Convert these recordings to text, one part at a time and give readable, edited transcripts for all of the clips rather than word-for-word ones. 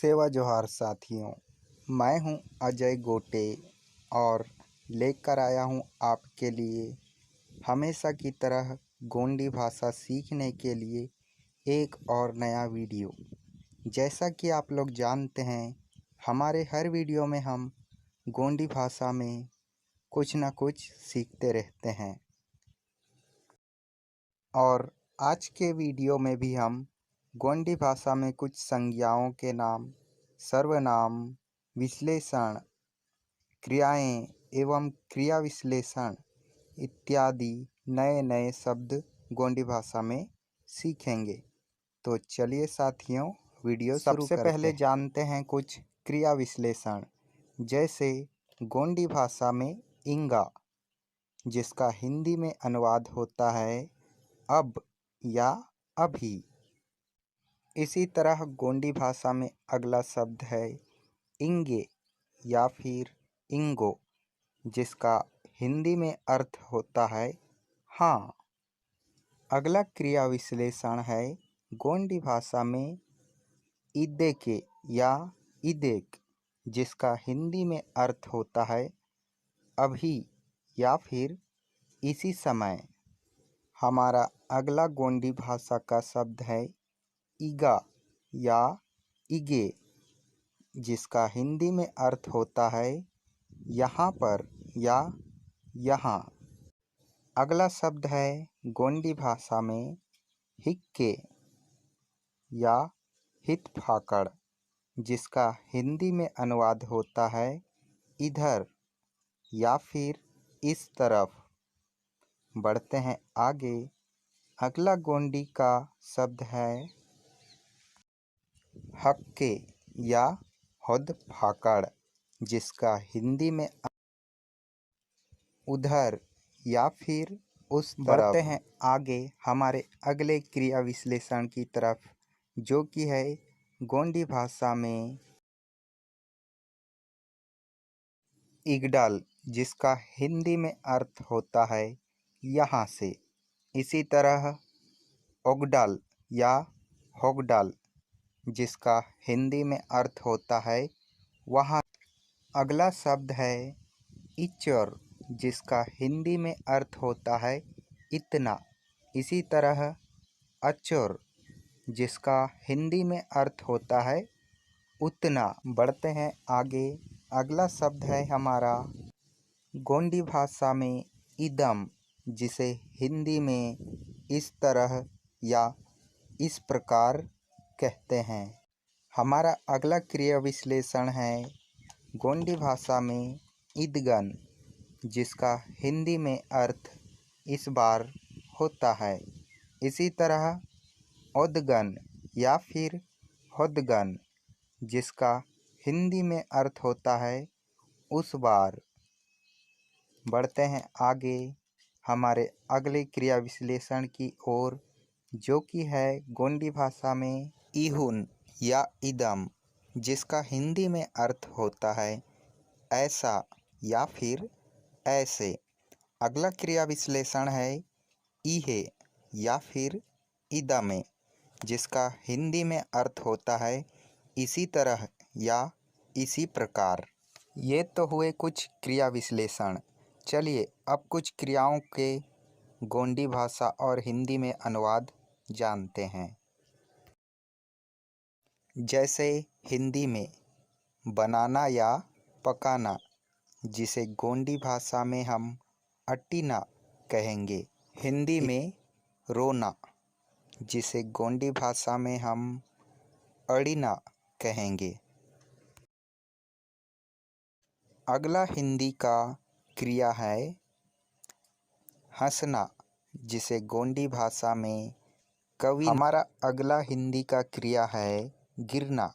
सेवा जोहार साथियों। मैं हूं अजय गोटे और लेकर आया हूं आपके लिए हमेशा की तरह गोंडी भाषा सीखने के लिए एक और नया वीडियो। जैसा कि आप लोग जानते हैं, हमारे हर वीडियो में हम गोंडी भाषा में कुछ ना कुछ सीखते रहते हैं और आज के वीडियो में भी हम गोंडी भाषा में कुछ संज्ञाओं के नाम, सर्वनाम, विश्लेषण, क्रियाएं एवं क्रिया विश्लेषण इत्यादि नए नए शब्द गोंडी भाषा में सीखेंगे। तो चलिए साथियों, वीडियो शुरू करते हैं। सबसे पहले जानते हैं कुछ क्रिया विश्लेषण। जैसे गोंडी भाषा में इंगा, जिसका हिंदी में अनुवाद होता है अब या अभी। इसी तरह गोंडी भाषा में अगला शब्द है इंगे या फिर इंगो, जिसका हिंदी में अर्थ होता है हाँ। अगला क्रिया विश्लेषण है गोंडी भाषा में इदेके या इदेक, जिसका हिंदी में अर्थ होता है अभी या फिर इसी समय। हमारा अगला गोंडी भाषा का शब्द है इगा या इगे, जिसका हिंदी में अर्थ होता है यहाँ पर या यहाँ। अगला शब्द है गोंडी भाषा में हिक्के या हितफाकड़, जिसका हिंदी में अनुवाद होता है इधर या फिर इस तरफ। बढ़ते हैं आगे। अगला गोंडी का शब्द है हक्के या हद फाकड़, जिसका हिंदी में उधर या फिर उस तरफ। बढ़ते हैं आगे हमारे अगले क्रिया विश्लेषण की तरफ, जो कि है गोंडी भाषा में इगडाल, जिसका हिंदी में अर्थ होता है यहाँ से। इसी तरह ओगडाल या होगडाल, जिसका हिंदी में अर्थ होता है वहाँ। अगला शब्द है इचर, जिसका हिंदी में अर्थ होता है इतना। इसी तरह अचर, जिसका हिंदी में अर्थ होता है उतना। बढ़ते हैं आगे। अगला शब्द है हमारा गोंडी भाषा में इदम, जिसे हिंदी में इस तरह या इस प्रकार कहते हैं। हमारा अगला क्रिया विश्लेषण है गोंडी भाषा में इदगन, जिसका हिंदी में अर्थ इस बार होता है। इसी तरह ओदगन या फिर होदगन, जिसका हिंदी में अर्थ होता है उस बार। बढ़ते हैं आगे हमारे अगले क्रिया विश्लेषण की ओर, जो कि है गोंडी भाषा में इहुन या इदम, जिसका हिंदी में अर्थ होता है ऐसा या फिर ऐसे। अगला क्रिया विश्लेषण है इहे या फिर इदमे, जिसका हिंदी में अर्थ होता है इसी तरह या इसी प्रकार। ये तो हुए कुछ क्रिया विश्लेषण। चलिए अब कुछ क्रियाओं के गोंडी भाषा और हिंदी में अनुवाद जानते हैं। जैसे हिंदी में बनाना या पकाना, जिसे गोंडी भाषा में हम अट्टीना कहेंगे। हिंदी में रोना, जिसे गोंडी भाषा में हम अड़ीना कहेंगे। अगला हिंदी का क्रिया है हंसना, जिसे गोंडी भाषा में कवि। हमारा अगला हिंदी का क्रिया है गिरना,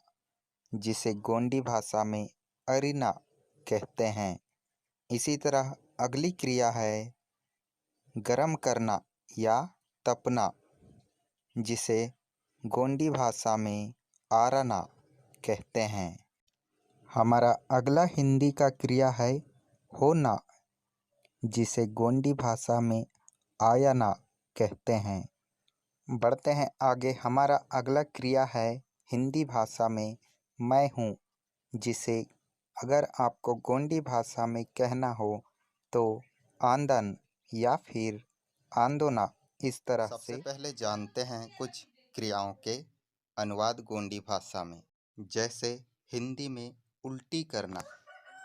जिसे गोंडी भाषा में अरीना कहते हैं। इसी तरह अगली क्रिया है गरम करना या तपना, जिसे गोंडी भाषा में आराना कहते हैं। हमारा अगला हिंदी का क्रिया है होना, जिसे गोंडी भाषा में आयाना कहते हैं। बढ़ते हैं आगे। हमारा अगला क्रिया है हिंदी भाषा में मैं हूँ, जिसे अगर आपको गोंडी भाषा में कहना हो तो आंदन या फिर आंदोना, इस तरह से। सबसे पहले जानते हैं कुछ क्रियाओं के अनुवाद गोंडी भाषा में। जैसे हिंदी में उल्टी करना,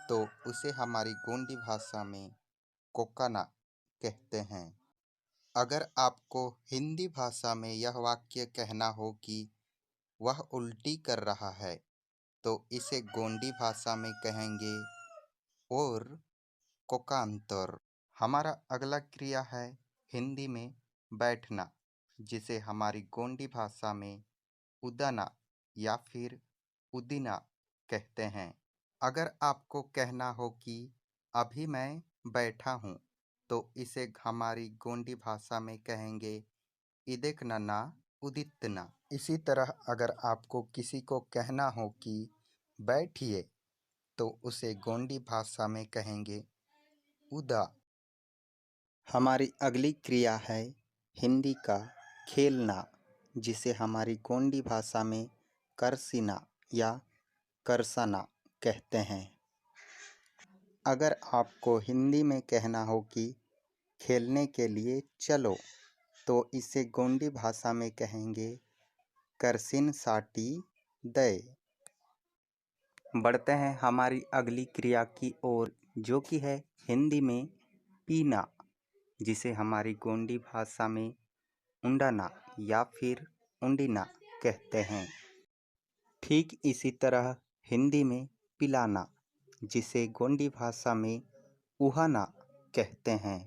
तो उसे हमारी गोंडी भाषा में कोकाना कहते हैं। अगर आपको हिंदी भाषा में यह वाक्य कहना हो कि वह उल्टी कर रहा है, तो इसे गोंडी भाषा में कहेंगे और कोकांतर। हमारा अगला क्रिया है हिंदी में बैठना, जिसे हमारी गोंडी भाषा में उदना या फिर उदिना कहते हैं। अगर आपको कहना हो कि अभी मैं बैठा हूँ, तो इसे हमारी गोंडी भाषा में कहेंगे इदेकनना उदितना। इसी तरह अगर आपको किसी को कहना हो कि बैठिए, तो उसे गोंडी भाषा में कहेंगे उदा। हमारी अगली क्रिया है हिंदी का खेलना, जिसे हमारी गोंडी भाषा में करसिना या करसना कहते हैं। अगर आपको हिंदी में कहना हो कि खेलने के लिए चलो, तो इसे गोंडी भाषा में कहेंगे करसिन साटी दय। बढ़ते हैं हमारी अगली क्रिया की ओर, जो कि है हिंदी में पीना, जिसे हमारी गोंडी भाषा में उंडाना या फिर उंडीना कहते हैं। ठीक इसी तरह हिंदी में पिलाना, जिसे गोंडी भाषा में उहाना कहते हैं।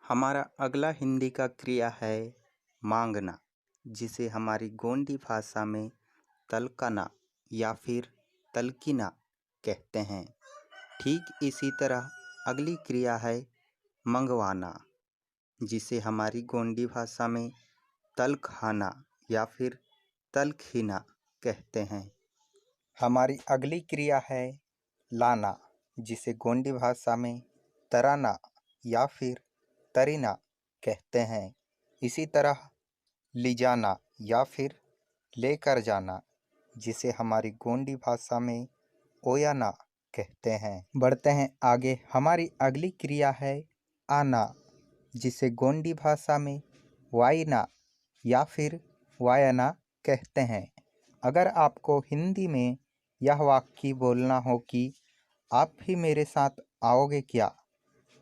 हमारा अगला हिंदी का क्रिया है मांगना, जिसे हमारी गोंडी भाषा में तलकना या फिर तलकिना कहते हैं। ठीक इसी तरह अगली क्रिया है मंगवाना, जिसे हमारी गोंडी भाषा में तलखाना या फिर तलखीना कहते हैं। हमारी अगली क्रिया है लाना, जिसे गोंडी भाषा में तराना या फिर तरीना कहते हैं। इसी तरह लिजाना या फिर लेकर जाना, जिसे हमारी गोंडी भाषा में ओयाना कहते हैं। बढ़ते हैं आगे। हमारी अगली क्रिया है आना, जिसे गोंडी भाषा में वाइना या फिर वायना कहते हैं। अगर आपको हिंदी में यह वाक्य बोलना हो कि आप भी मेरे साथ आओगे क्या,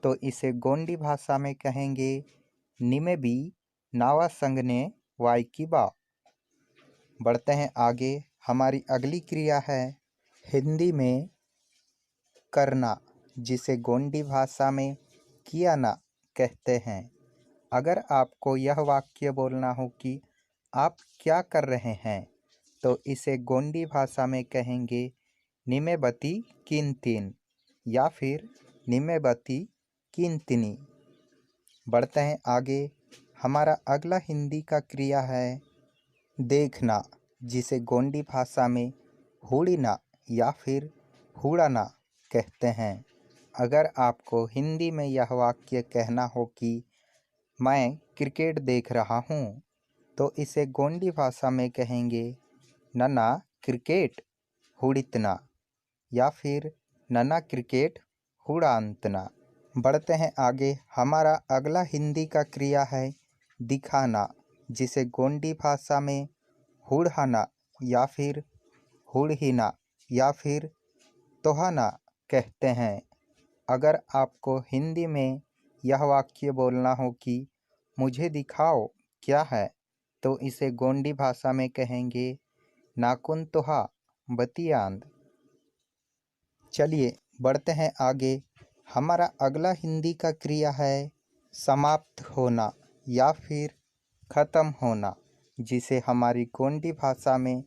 तो इसे गोंडी भाषा में कहेंगे निमे बी नावा संगने वाइकिबा। बढ़ते हैं आगे। हमारी अगली क्रिया है हिंदी में करना, जिसे गोंडी भाषा में कियाना कहते हैं। अगर आपको यह वाक्य बोलना हो कि आप क्या कर रहे हैं, तो इसे गोंडी भाषा में कहेंगे निमेबती किंतिन या फिर निमेबती किंतिनी। बढ़ते हैं आगे। हमारा अगला हिंदी का क्रिया है देखना, जिसे गोंडी भाषा में हुड़ीना या फिर हुड़ाना कहते हैं। अगर आपको हिंदी में यह वाक्य कहना हो कि मैं क्रिकेट देख रहा हूँ, तो इसे गोंडी भाषा में कहेंगे नना क्रिकेट हुड़ितना या फिर नना क्रिकेट हुड़ांतना। बढ़ते हैं आगे। हमारा अगला हिंदी का क्रिया है दिखाना, जिसे गोंडी भाषा में हुड़हाना या फिर हुड़हीना या फिर तोहाना कहते हैं। अगर आपको हिंदी में यह वाक्य बोलना हो कि मुझे दिखाओ क्या है, तो इसे गोंडी भाषा में कहेंगे नाकुन तोहा बतियांद। चलिए बढ़ते हैं आगे। हमारा अगला हिंदी का क्रिया है समाप्त होना या फिर ख़त्म होना, जिसे हमारी गोंडी भाषा में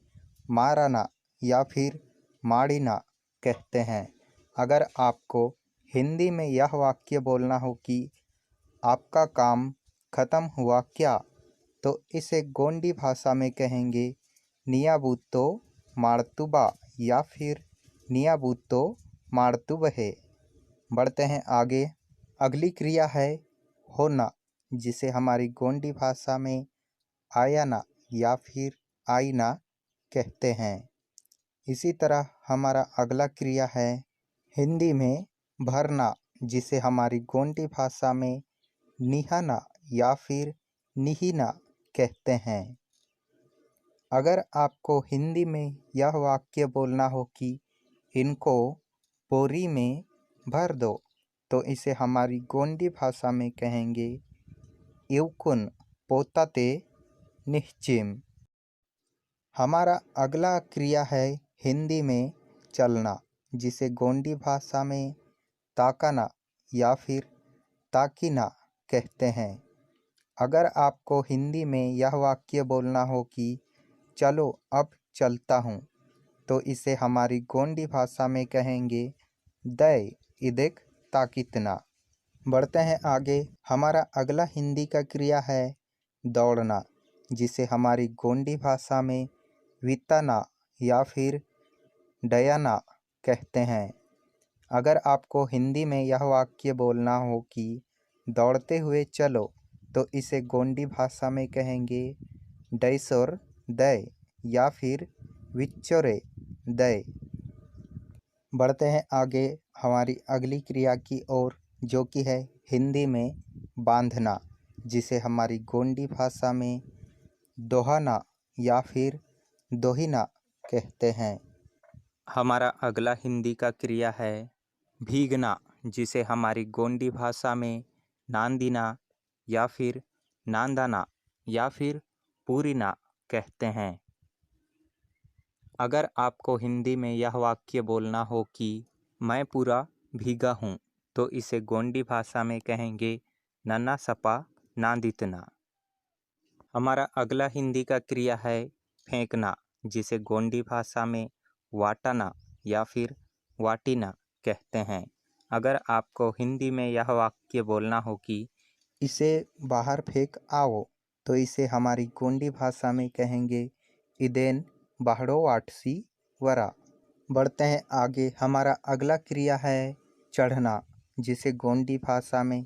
मारना या फिर माड़ीना कहते हैं। अगर आपको हिंदी में यह वाक्य बोलना हो कि आपका काम ख़त्म हुआ क्या, तो इसे गोंडी भाषा में कहेंगे नियाबूतो मारतुबा या फिर नियाबूतो मारतुबहे। बढ़ते हैं आगे। अगली क्रिया है होना, जिसे हमारी गोंडी भाषा में आयाना या फिर आईना कहते हैं। इसी तरह हमारा अगला क्रिया है हिंदी में भरना, जिसे हमारी गोंडी भाषा में निहाना या फिर निहिना कहते हैं। अगर आपको हिंदी में यह वाक्य बोलना हो कि इनको बोरी में भर दो, तो इसे हमारी गोंडी भाषा में कहेंगे इवकुन पोताते निश्चिम। हमारा अगला क्रिया है हिंदी में चलना, जिसे गोंडी भाषा में ताकाना या फिर ताकीना कहते हैं। अगर आपको हिंदी में यह वाक्य बोलना हो कि चलो अब चलता हूँ, तो इसे हमारी गोंडी भाषा में कहेंगे दय इदिक ताकितना। बढ़ते हैं आगे। हमारा अगला हिंदी का क्रिया है दौड़ना, जिसे हमारी गोंडी भाषा में वितना या फिर डयाना कहते हैं। अगर आपको हिंदी में यह वाक्य बोलना हो कि दौड़ते हुए चलो, तो इसे गोंडी भाषा में कहेंगे डैसोर दय या फिर विच्चोरे दय। बढ़ते हैं आगे हमारी अगली क्रिया की ओर, जो कि है हिंदी में बांधना, जिसे हमारी गोंडी भाषा में दोहाना या फिर दोहिना कहते हैं। हमारा अगला हिंदी का क्रिया है भीगना, जिसे हमारी गोंडी भाषा में नांदीना या फिर नांदाना या फिर पूरीना कहते हैं। अगर आपको हिंदी में यह वाक्य बोलना हो कि मैं पूरा भीगा हूँ, तो इसे गोंडी भाषा में कहेंगे नन्ना सपा नांदितना। हमारा अगला हिंदी का क्रिया है फेंकना, जिसे गोंडी भाषा में वाटाना या फिर वाटीना कहते हैं। अगर आपको हिंदी में यह वाक्य बोलना हो कि इसे बाहर फेंक आओ, तो इसे हमारी गोंडी भाषा में कहेंगे इदेन बाहड़ो वाटसी वरा। बढ़ते हैं आगे। हमारा अगला क्रिया है चढ़ना, जिसे गोंडी भाषा में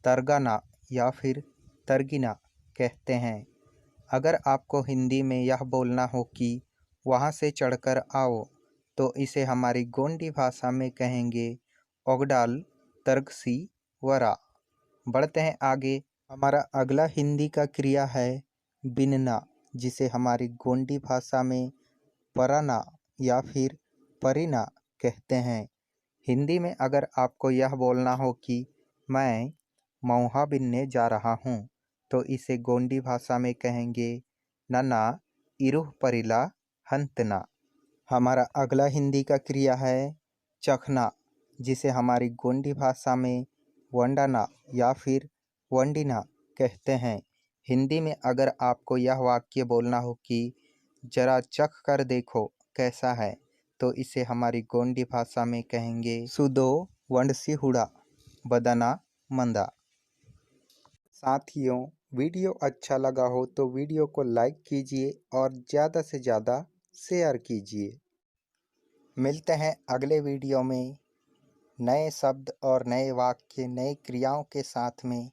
तरगाना या फिर तरगिना कहते हैं। अगर आपको हिंदी में यह बोलना हो कि वहाँ से चढ़कर आओ, तो इसे हमारी गोंडी भाषा में कहेंगे ओगडाल तरगसी वरा। बढ़ते हैं आगे। हमारा अगला हिंदी का क्रिया है बिनना, जिसे हमारी गोंडी भाषा में पराना या फिर परिना कहते हैं। हिंदी में अगर आपको यह बोलना हो कि मैं मौहा बिनने जा रहा हूँ, तो इसे गोंडी भाषा में कहेंगे नना इरुह परिला हंतना। हमारा अगला हिंदी का क्रिया है चखना, जिसे हमारी गोंडी भाषा में वंडाना या फिर वंडिना कहते हैं। हिंदी में अगर आपको यह वाक्य बोलना हो कि जरा चख कर देखो कैसा है, तो इसे हमारी गोंडी भाषा में कहेंगे सुदो वंडसी हुड़ा बदना मंदा। साथियों, वीडियो अच्छा लगा हो तो वीडियो को लाइक कीजिए और ज़्यादा से ज़्यादा शेयर कीजिए। मिलते हैं अगले वीडियो में नए शब्द और नए वाक्य, नए क्रियाओं के साथ में।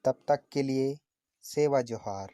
तब तक के लिए सेवा जोहार।